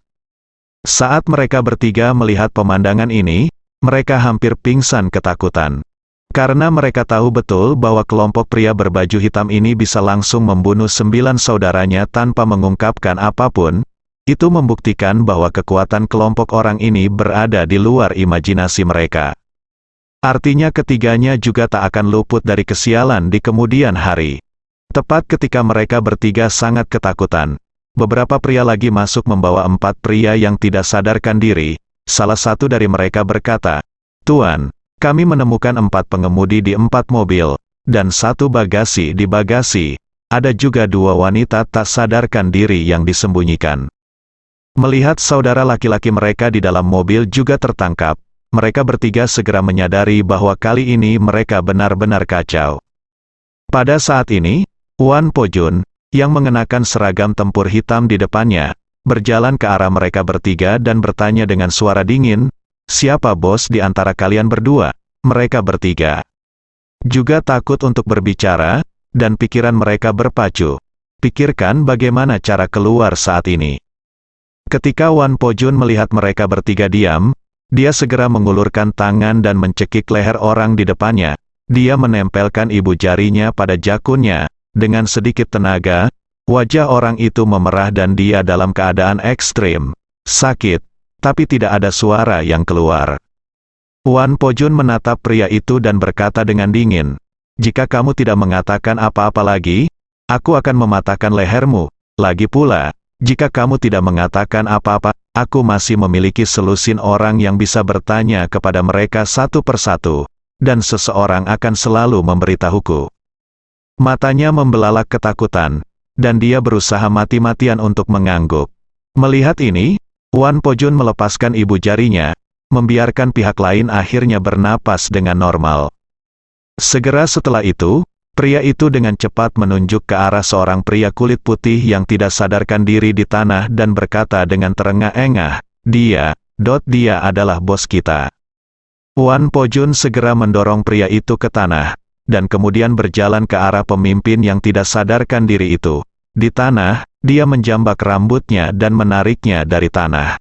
Saat mereka bertiga melihat pemandangan ini, mereka hampir pingsan ketakutan. Karena mereka tahu betul bahwa kelompok pria berbaju hitam ini bisa langsung membunuh 9 saudaranya tanpa mengungkapkan apapun. Itu membuktikan bahwa kekuatan kelompok orang ini berada di luar imajinasi mereka. Artinya ketiganya juga tak akan luput dari kesialan di kemudian hari. Tepat ketika mereka bertiga sangat ketakutan, beberapa pria lagi masuk membawa 4 pria yang tidak sadarkan diri. Salah satu dari mereka berkata, "Tuan, kami menemukan 4 pengemudi di 4 mobil, dan 1 bagasi di bagasi. Ada juga 2 wanita tak sadarkan diri yang disembunyikan." Melihat saudara laki-laki mereka di dalam mobil juga tertangkap, mereka bertiga segera menyadari bahwa kali ini mereka benar-benar kacau. Pada saat ini, Wan Po-jun, yang mengenakan seragam tempur hitam di depannya, berjalan ke arah mereka bertiga dan bertanya dengan suara dingin, "Siapa bos di antara kalian berdua?" Mereka bertiga juga takut untuk berbicara, dan pikiran mereka berpacu. Pikirkan bagaimana cara keluar saat ini. Ketika Wan Po-jun melihat mereka bertiga diam, dia segera mengulurkan tangan dan mencekik leher orang di depannya. Dia menempelkan ibu jarinya pada jakunnya. Dengan sedikit tenaga, wajah orang itu memerah dan dia dalam keadaan ekstrim sakit, tapi tidak ada suara yang keluar. Wan Po-jun menatap pria itu dan berkata dengan dingin, "Jika kamu tidak mengatakan apa-apa lagi, aku akan mematahkan lehermu. Lagi pula, jika kamu tidak mengatakan apa-apa, aku masih memiliki selusin orang yang bisa bertanya kepada mereka satu persatu, dan seseorang akan selalu memberitahuku." Matanya membelalak ketakutan, dan dia berusaha mati-matian untuk mengangguk. Melihat ini, Wan Po-jun melepaskan ibu jarinya, membiarkan pihak lain akhirnya bernapas dengan normal. Segera setelah itu, pria itu dengan cepat menunjuk ke arah seorang pria kulit putih yang tidak sadarkan diri di tanah dan berkata dengan terengah-engah, dia adalah bos kita." Wan Pojun segera mendorong pria itu ke tanah, dan kemudian berjalan ke arah pemimpin yang tidak sadarkan diri itu. Di tanah, dia menjambak rambutnya dan menariknya dari tanah.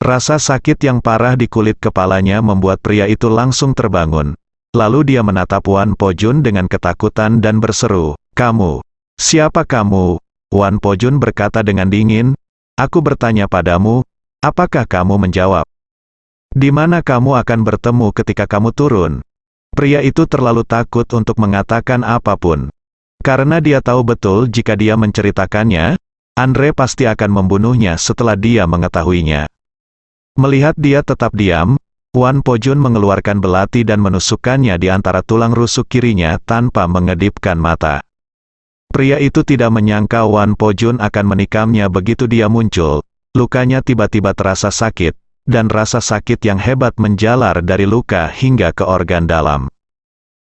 Rasa sakit yang parah di kulit kepalanya membuat pria itu langsung terbangun. Lalu dia menatap Wan Pojun dengan ketakutan dan berseru, "Kamu, siapa kamu?" Wan Pojun berkata dengan dingin, "Aku bertanya padamu, apakah kamu menjawab? Di mana kamu akan bertemu ketika kamu turun?" Pria itu terlalu takut untuk mengatakan apapun. Karena dia tahu betul jika dia menceritakannya, Andre pasti akan membunuhnya setelah dia mengetahuinya. Melihat dia tetap diam, Wan Pojun mengeluarkan belati dan menusukkannya di antara tulang rusuk kirinya tanpa mengedipkan mata. Pria itu tidak menyangka Wan Pojun akan menikamnya begitu dia muncul. Lukanya tiba-tiba terasa sakit, dan rasa sakit yang hebat menjalar dari luka hingga ke organ dalam.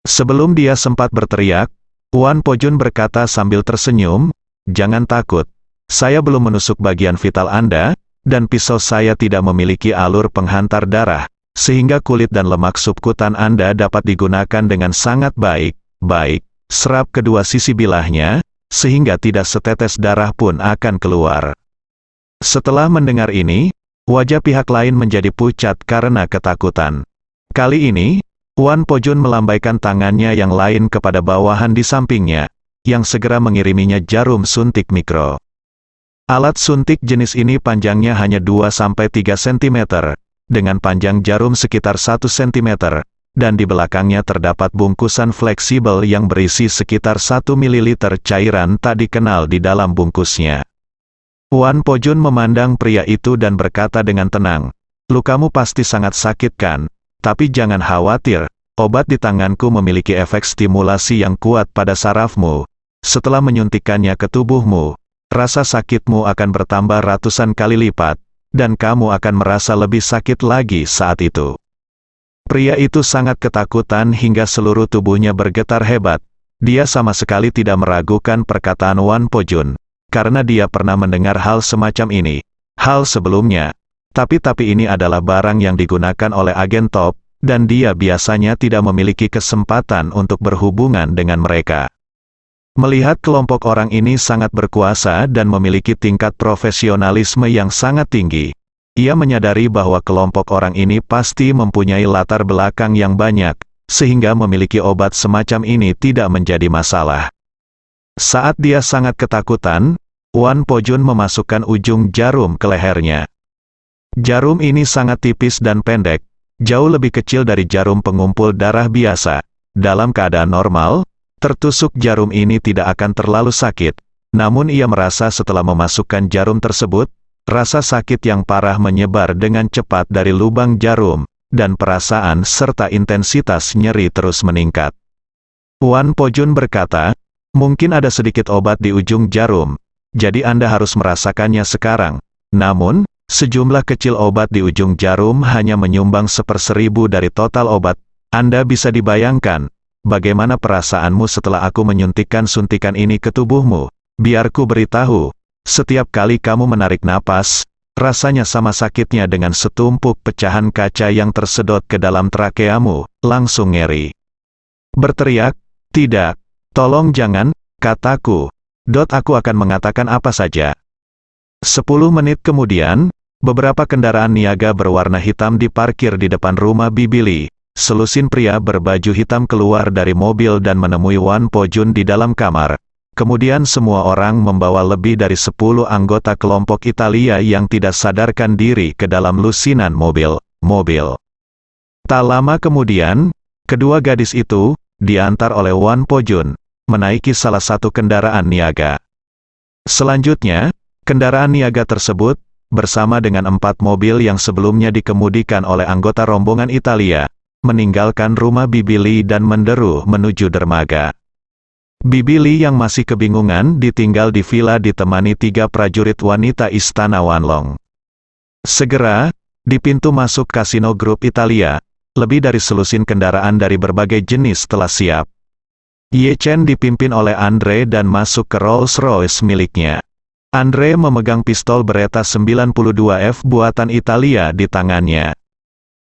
Sebelum dia sempat berteriak, Wan Pojun berkata sambil tersenyum, "Jangan takut, saya belum menusuk bagian vital Anda, dan pisau saya tidak memiliki alur penghantar darah, sehingga kulit dan lemak subkutan Anda dapat digunakan dengan sangat baik, serap kedua sisi bilahnya, sehingga tidak setetes darah pun akan keluar." Setelah mendengar ini, wajah pihak lain menjadi pucat karena ketakutan. Kali ini, Wan Pojun melambaikan tangannya yang lain kepada bawahan di sampingnya, yang segera mengiriminya jarum suntik mikro. Alat suntik jenis ini panjangnya hanya 2-3 cm, dengan panjang jarum sekitar 1 cm, dan di belakangnya terdapat bungkusan fleksibel yang berisi sekitar 1 ml cairan tak dikenal di dalam bungkusnya. Wan Pojun memandang pria itu dan berkata dengan tenang, "Lukamu pasti sangat sakit kan? Tapi jangan khawatir, obat di tanganku memiliki efek stimulasi yang kuat pada sarafmu. Setelah menyuntikkannya ke tubuhmu, rasa sakitmu akan bertambah ratusan kali lipat, dan kamu akan merasa lebih sakit lagi saat itu." Pria itu sangat ketakutan hingga seluruh tubuhnya bergetar hebat. Dia sama sekali tidak meragukan perkataan Wan Pojun, karena dia pernah mendengar hal semacam ini. Hal sebelumnya. Tapi ini adalah barang yang digunakan oleh agen top, dan dia biasanya tidak memiliki kesempatan untuk berhubungan dengan mereka. Melihat kelompok orang ini sangat berkuasa dan memiliki tingkat profesionalisme yang sangat tinggi, ia menyadari bahwa kelompok orang ini pasti mempunyai latar belakang yang banyak, sehingga memiliki obat semacam ini tidak menjadi masalah. Saat dia sangat ketakutan, Wan Pojun memasukkan ujung jarum ke lehernya. Jarum ini sangat tipis dan pendek, jauh lebih kecil dari jarum pengumpul darah biasa. Dalam keadaan normal, tertusuk jarum ini tidak akan terlalu sakit, namun ia merasa setelah memasukkan jarum tersebut, rasa sakit yang parah menyebar dengan cepat dari lubang jarum, dan perasaan serta intensitas nyeri terus meningkat. Wan Pojun berkata, "Mungkin ada sedikit obat di ujung jarum, jadi Anda harus merasakannya sekarang. Namun, sejumlah kecil obat di ujung jarum hanya menyumbang 1/1000 dari total obat. Anda bisa dibayangkan, bagaimana perasaanmu setelah aku menyuntikkan suntikan ini ke tubuhmu? Biar ku beritahu, setiap kali kamu menarik napas, rasanya sama sakitnya dengan setumpuk pecahan kaca yang tersedot ke dalam trakeamu, langsung ngeri." Berteriak, "Tidak, tolong jangan," kataku. Aku akan mengatakan apa saja." 10 menit kemudian, beberapa kendaraan niaga berwarna hitam diparkir di depan rumah Bibi Lee. Selusin pria berbaju hitam keluar dari mobil dan menemui Wan Pojun di dalam kamar. Kemudian semua orang membawa lebih dari 10 anggota kelompok Italia yang tidak sadarkan diri ke dalam lusinan mobil. Tak lama kemudian, kedua gadis itu diantar oleh Wan Pojun, menaiki salah satu kendaraan niaga. Selanjutnya, kendaraan niaga tersebut, bersama dengan 4 mobil yang sebelumnya dikemudikan oleh anggota rombongan Italia, meninggalkan rumah Bibi Lee dan menderu menuju dermaga. Bibi Lee yang masih kebingungan ditinggal di villa ditemani 3 prajurit wanita istana Wanlong. Segera, di pintu masuk kasino grup Italia, lebih dari selusin kendaraan dari berbagai jenis telah siap. Ye Chen dipimpin oleh Andre dan masuk ke Rolls-Royce miliknya. Andre memegang pistol Beretta 92F buatan Italia di tangannya.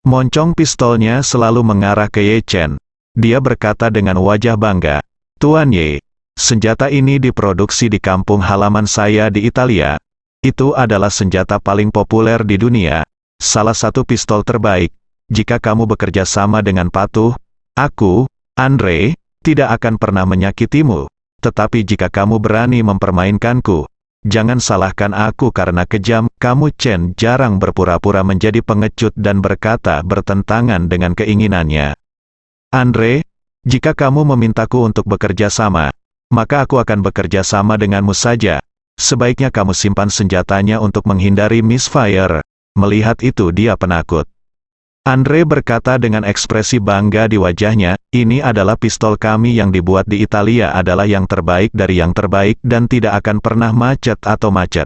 Moncong pistolnya selalu mengarah ke Ye Chen. Dia berkata dengan wajah bangga, "Tuan Ye, senjata ini diproduksi di kampung halaman saya di Italia. Itu adalah senjata paling populer di dunia. Salah satu pistol terbaik. Jika kamu bekerja sama dengan patuh, aku, Andre, tidak akan pernah menyakitimu. Tetapi jika kamu berani mempermainkanku, jangan salahkan aku karena kejam." Kamu Chen jarang berpura-pura menjadi pengecut dan berkata bertentangan dengan keinginannya. "Andre, jika kamu memintaku untuk bekerja sama, maka aku akan bekerja sama denganmu saja. Sebaiknya kamu simpan senjatanya untuk menghindari misfire." Melihat itu dia penakut. Andre berkata dengan ekspresi bangga di wajahnya, "Ini adalah pistol kami yang dibuat di Italia adalah yang terbaik dari yang terbaik dan tidak akan pernah macet atau macet."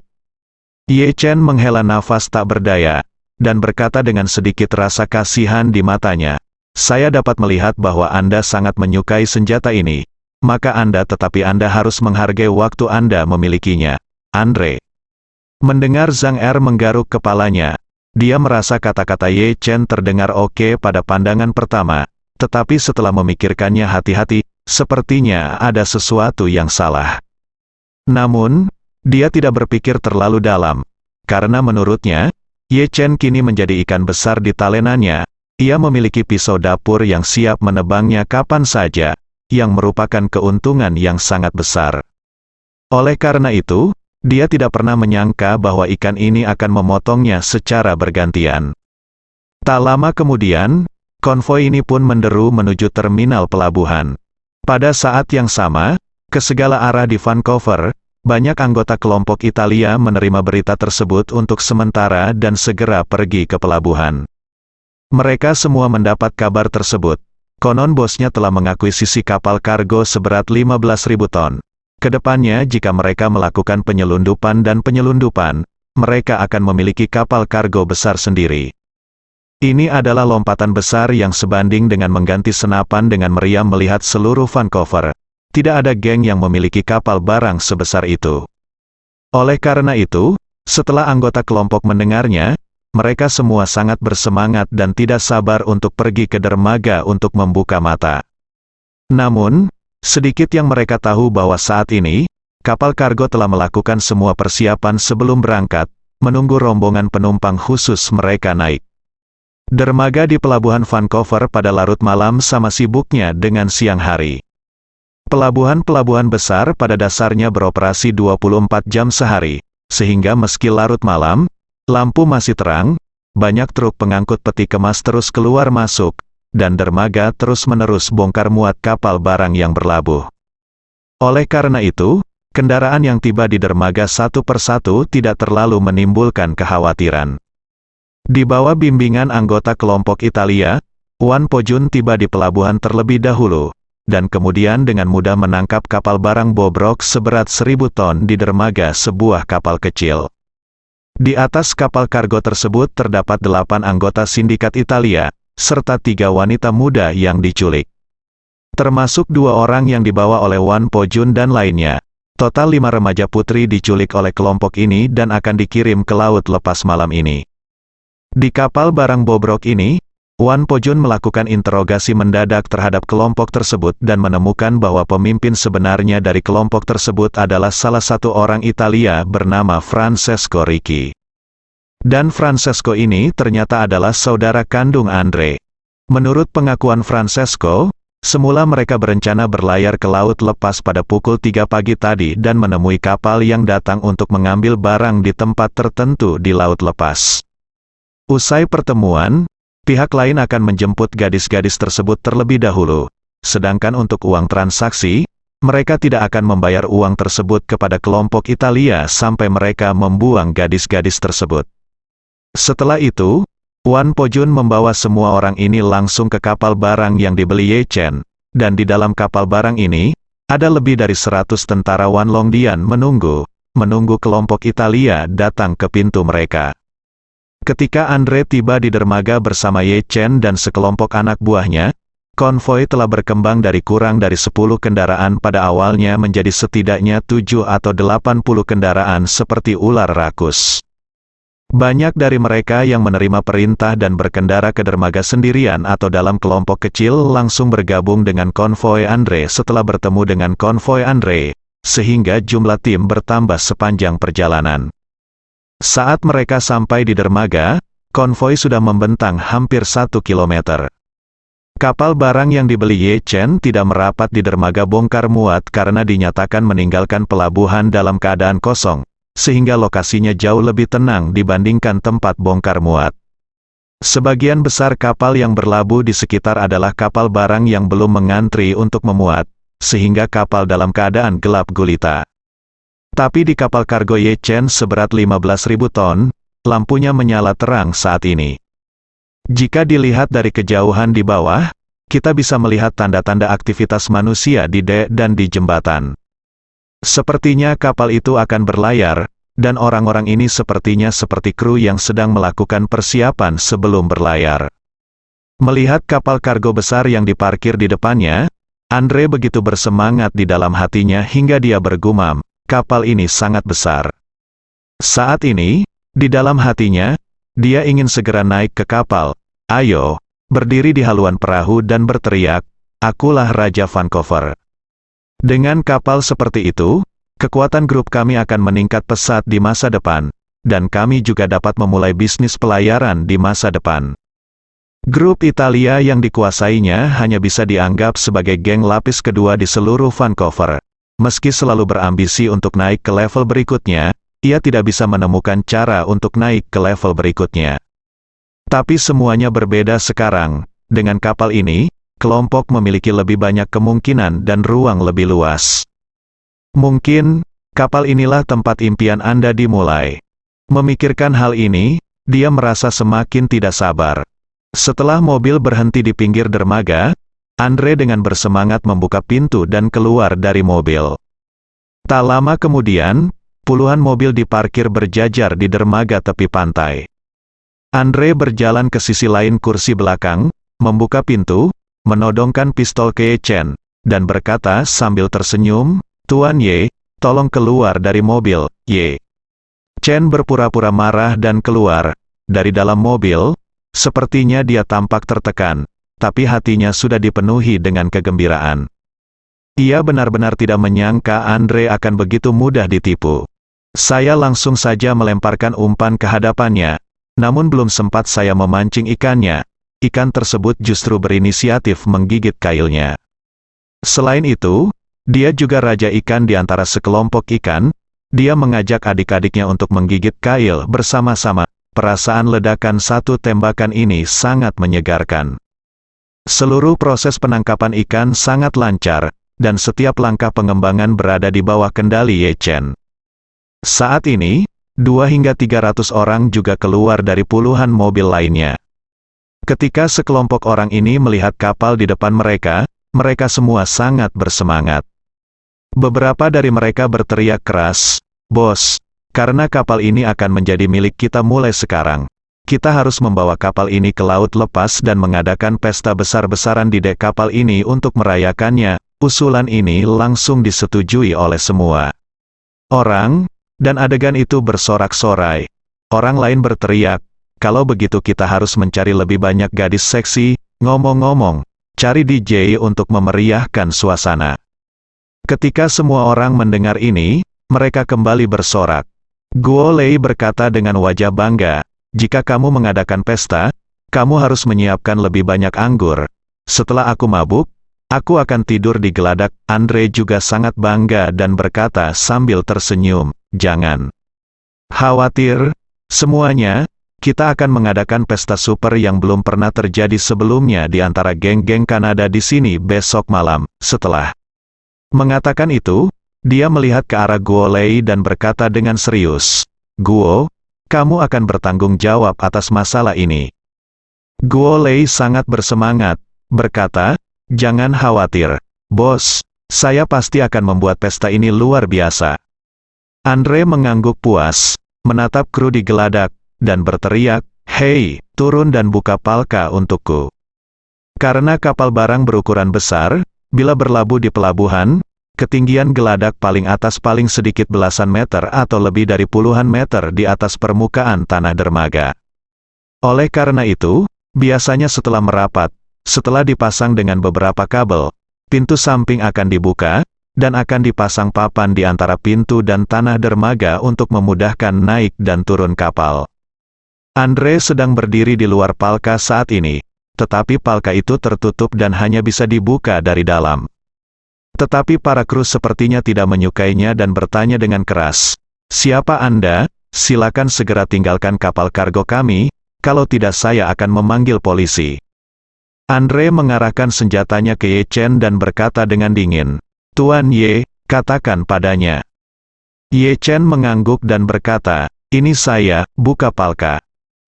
Ye Chen menghela nafas tak berdaya, dan berkata dengan sedikit rasa kasihan di matanya, "Saya dapat melihat bahwa Anda sangat menyukai senjata ini. Maka tetapi Anda harus menghargai waktu Anda memilikinya, Andre." Mendengar Zhang Er menggaruk kepalanya, dia merasa kata-kata Ye Chen terdengar oke pada pandangan pertama, tetapi setelah memikirkannya hati-hati, sepertinya ada sesuatu yang salah. Namun, dia tidak berpikir terlalu dalam, karena menurutnya, Ye Chen kini menjadi ikan besar di talenannya. Ia memiliki pisau dapur yang siap menebangnya kapan saja, yang merupakan keuntungan yang sangat besar. Oleh karena itu, dia tidak pernah menyangka bahwa ikan ini akan memotongnya secara bergantian. Tak lama kemudian, konvoi ini pun menderu menuju terminal pelabuhan. Pada saat yang sama, ke segala arah di Vancouver, banyak anggota kelompok Italia menerima berita tersebut untuk sementara dan segera pergi ke pelabuhan. Mereka semua mendapat kabar tersebut. Konon bosnya telah mengakuisisi kapal kargo seberat 15.000 ton. Kedepannya jika mereka melakukan penyelundupan, mereka akan memiliki kapal kargo besar sendiri. Ini adalah lompatan besar yang sebanding dengan mengganti senapan dengan meriam melihat seluruh Vancouver. Tidak ada geng yang memiliki kapal barang sebesar itu. Oleh karena itu, setelah anggota kelompok mendengarnya, mereka semua sangat bersemangat dan tidak sabar untuk pergi ke dermaga untuk membuka mata. Namun, sedikit yang mereka tahu bahwa saat ini, kapal kargo telah melakukan semua persiapan sebelum berangkat, menunggu rombongan penumpang khusus mereka naik. Dermaga di pelabuhan Vancouver pada larut malam sama sibuknya dengan siang hari. Pelabuhan-pelabuhan besar pada dasarnya beroperasi 24 jam sehari, sehingga meski larut malam, lampu masih terang, banyak truk pengangkut peti kemas terus keluar masuk, dan dermaga terus-menerus bongkar muat kapal barang yang berlabuh. Oleh karena itu, kendaraan yang tiba di dermaga satu persatu tidak terlalu menimbulkan kekhawatiran. Di bawah bimbingan anggota kelompok Italia, Wan Pojun tiba di pelabuhan terlebih dahulu, dan kemudian dengan mudah menangkap kapal barang bobrok seberat 1.000 ton di dermaga sebuah kapal kecil. Di atas kapal kargo tersebut terdapat 8 anggota sindikat Italia, serta 3 wanita muda yang diculik. Termasuk 2 orang yang dibawa oleh Wan Pojun dan lainnya. Total 5 remaja putri diculik oleh kelompok ini dan akan dikirim ke laut lepas malam ini. Di kapal barang bobrok ini, Wan Pojun melakukan interogasi mendadak terhadap kelompok tersebut dan menemukan bahwa pemimpin sebenarnya dari kelompok tersebut adalah salah satu orang Italia bernama Francesco Ricci. Dan Francesco ini ternyata adalah saudara kandung Andre. Menurut pengakuan Francesco, semula mereka berencana berlayar ke laut lepas pada pukul 3 pagi tadi dan menemui kapal yang datang untuk mengambil barang di tempat tertentu di laut lepas. Usai pertemuan, pihak lain akan menjemput gadis-gadis tersebut terlebih dahulu. Sedangkan untuk uang transaksi, mereka tidak akan membayar uang tersebut kepada kelompok Italia sampai mereka membuang gadis-gadis tersebut. Setelah itu, Wan Pojun membawa semua orang ini langsung ke kapal barang yang dibeli Ye Chen, dan di dalam kapal barang ini, ada lebih dari 100 tentara Wan Longdian menunggu kelompok Italia datang ke pintu mereka. Ketika Andre tiba di dermaga bersama Ye Chen dan sekelompok anak buahnya, konvoi telah berkembang dari kurang dari 10 kendaraan pada awalnya menjadi setidaknya 7 atau 80 kendaraan seperti ular rakus. Banyak dari mereka yang menerima perintah dan berkendara ke dermaga sendirian atau dalam kelompok kecil langsung bergabung dengan konvoi Andre setelah bertemu dengan konvoi Andre, sehingga jumlah tim bertambah sepanjang perjalanan. Saat mereka sampai di dermaga, konvoi sudah membentang hampir 1 kilometer. Kapal barang yang dibeli Ye Chen tidak merapat di dermaga bongkar muat karena dinyatakan meninggalkan pelabuhan dalam keadaan kosong, sehingga lokasinya jauh lebih tenang dibandingkan tempat bongkar muat. Sebagian besar kapal yang berlabuh di sekitar adalah kapal barang yang belum mengantri untuk memuat, sehingga kapal dalam keadaan gelap gulita. Tapi di kapal kargo Ye Chen seberat 15.000 ton, lampunya menyala terang saat ini. Jika dilihat dari kejauhan di bawah, kita bisa melihat tanda-tanda aktivitas manusia di dek dan di jembatan. Sepertinya kapal itu akan berlayar, dan orang-orang ini sepertinya seperti kru yang sedang melakukan persiapan sebelum berlayar. Melihat kapal kargo besar yang diparkir di depannya, Andre begitu bersemangat di dalam hatinya hingga dia bergumam, kapal ini sangat besar. Saat ini, di dalam hatinya, dia ingin segera naik ke kapal, ayo, berdiri di haluan perahu dan berteriak, akulah Raja Vancouver. Dengan kapal seperti itu, kekuatan grup kami akan meningkat pesat di masa depan, dan kami juga dapat memulai bisnis pelayaran di masa depan. Grup Italia yang dikuasainya hanya bisa dianggap sebagai geng lapis kedua di seluruh Vancouver. Meski selalu berambisi untuk naik ke level berikutnya, ia tidak bisa menemukan cara untuk naik ke level berikutnya. Tapi semuanya berbeda sekarang. Dengan kapal ini, kelompok memiliki lebih banyak kemungkinan dan ruang lebih luas. Mungkin, kapal inilah tempat impian Anda dimulai. Memikirkan hal ini, dia merasa semakin tidak sabar. Setelah mobil berhenti di pinggir dermaga, Andre dengan bersemangat membuka pintu dan keluar dari mobil. Tak lama kemudian, puluhan mobil diparkir berjajar di dermaga tepi pantai. Andre berjalan ke sisi lain kursi belakang, membuka pintu, menodongkan pistol ke Ye Chen, dan berkata sambil tersenyum, Tuan Ye, tolong keluar dari mobil, Ye. Chen berpura-pura marah dan keluar. Dari dalam mobil, sepertinya dia tampak tertekan, tapi hatinya sudah dipenuhi dengan kegembiraan. Ia benar-benar tidak menyangka Andre akan begitu mudah ditipu. Saya langsung saja melemparkan umpan ke hadapannya, namun belum sempat saya memancing ikannya, ikan tersebut justru berinisiatif menggigit kailnya. Selain itu, dia juga raja ikan di antara sekelompok ikan, dia mengajak adik-adiknya untuk menggigit kail bersama-sama. Perasaan ledakan satu tembakan ini sangat menyegarkan. Seluruh proses penangkapan ikan sangat lancar, dan setiap langkah pengembangan berada di bawah kendali Ye Chen. Saat ini, 2 hingga 300 orang juga keluar dari puluhan mobil lainnya. Ketika sekelompok orang ini melihat kapal di depan mereka, mereka semua sangat bersemangat. Beberapa dari mereka berteriak keras, "Bos, karena kapal ini akan menjadi milik kita mulai sekarang. Kita harus membawa kapal ini ke laut lepas dan mengadakan pesta besar-besaran di dek kapal ini untuk merayakannya." Usulan ini langsung disetujui oleh semua orang, dan adegan itu bersorak-sorai. Orang lain berteriak, "Kalau begitu kita harus mencari lebih banyak gadis seksi, ngomong-ngomong, cari DJ untuk memeriahkan suasana." Ketika semua orang mendengar ini, mereka kembali bersorak. Guo Lei berkata dengan wajah bangga, "Jika kamu mengadakan pesta, kamu harus menyiapkan lebih banyak anggur. Setelah aku mabuk, aku akan tidur di geladak." Andre juga sangat bangga dan berkata sambil tersenyum, "Jangan khawatir, semuanya, kita akan mengadakan pesta super yang belum pernah terjadi sebelumnya di antara geng-geng Kanada di sini besok malam." Setelah mengatakan itu, dia melihat ke arah Guo Lei dan berkata dengan serius, "Guo, kamu akan bertanggung jawab atas masalah ini." Guo Lei sangat bersemangat, berkata, "Jangan khawatir, bos, saya pasti akan membuat pesta ini luar biasa." Andre mengangguk puas, menatap kru di geladak, dan berteriak, "Hei, turun dan buka palka untukku." Karena kapal barang berukuran besar, bila berlabuh di pelabuhan, ketinggian geladak paling atas paling sedikit belasan meter atau lebih dari puluhan meter di atas permukaan tanah dermaga. Oleh karena itu, biasanya setelah merapat, setelah dipasang dengan beberapa kabel, pintu samping akan dibuka, dan akan dipasang papan di antara pintu dan tanah dermaga untuk memudahkan naik dan turun kapal. Andre sedang berdiri di luar palka saat ini, tetapi palka itu tertutup dan hanya bisa dibuka dari dalam. Tetapi para kru sepertinya tidak menyukainya dan bertanya dengan keras, "Siapa Anda? Silakan segera tinggalkan kapal kargo kami, kalau tidak saya akan memanggil polisi." Andre mengarahkan senjatanya ke Ye Chen dan berkata dengan dingin, "Tuan Ye, katakan padanya." Ye Chen mengangguk dan berkata, "Ini saya, buka palka."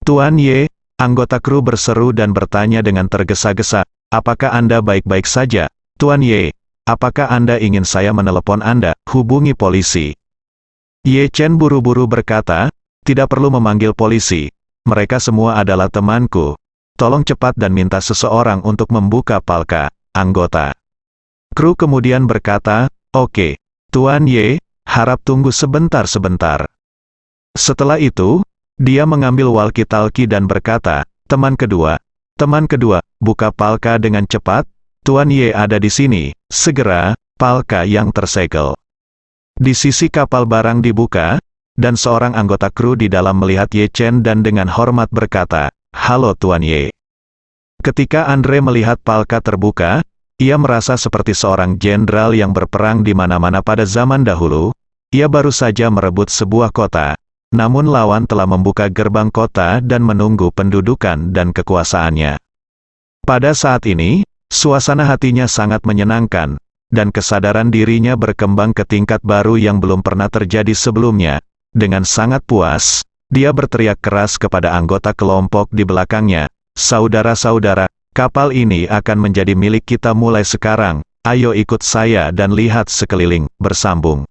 "Tuan Ye," anggota kru berseru dan bertanya dengan tergesa-gesa, "Apakah Anda baik-baik saja?" "Tuan Ye, apakah Anda ingin saya menelepon Anda? Hubungi polisi." Ye Chen buru-buru berkata, "Tidak perlu memanggil polisi. Mereka semua adalah temanku. Tolong cepat dan minta seseorang untuk membuka palka." Anggota kru kemudian berkata, "Oke, Tuan Ye, harap tunggu sebentar." Setelah itu, dia mengambil walkie-talkie dan berkata, teman kedua, buka palka dengan cepat, Tuan Ye ada di sini." Segera, palka yang tersegel di sisi kapal barang dibuka, dan seorang anggota kru di dalam melihat Ye Chen dan dengan hormat berkata, "Halo Tuan Ye." Ketika Andre melihat palka terbuka, ia merasa seperti seorang jenderal yang berperang di mana-mana pada zaman dahulu. Ia baru saja merebut sebuah kota, namun lawan telah membuka gerbang kota dan menunggu pendudukan dan kekuasaannya. Pada saat ini, suasana hatinya sangat menyenangkan, dan kesadaran dirinya berkembang ke tingkat baru yang belum pernah terjadi sebelumnya. Dengan sangat puas, dia berteriak keras kepada anggota kelompok di belakangnya, "Saudara-saudara, kapal ini akan menjadi milik kita mulai sekarang. Ayo ikut saya dan lihat sekeliling." Bersambung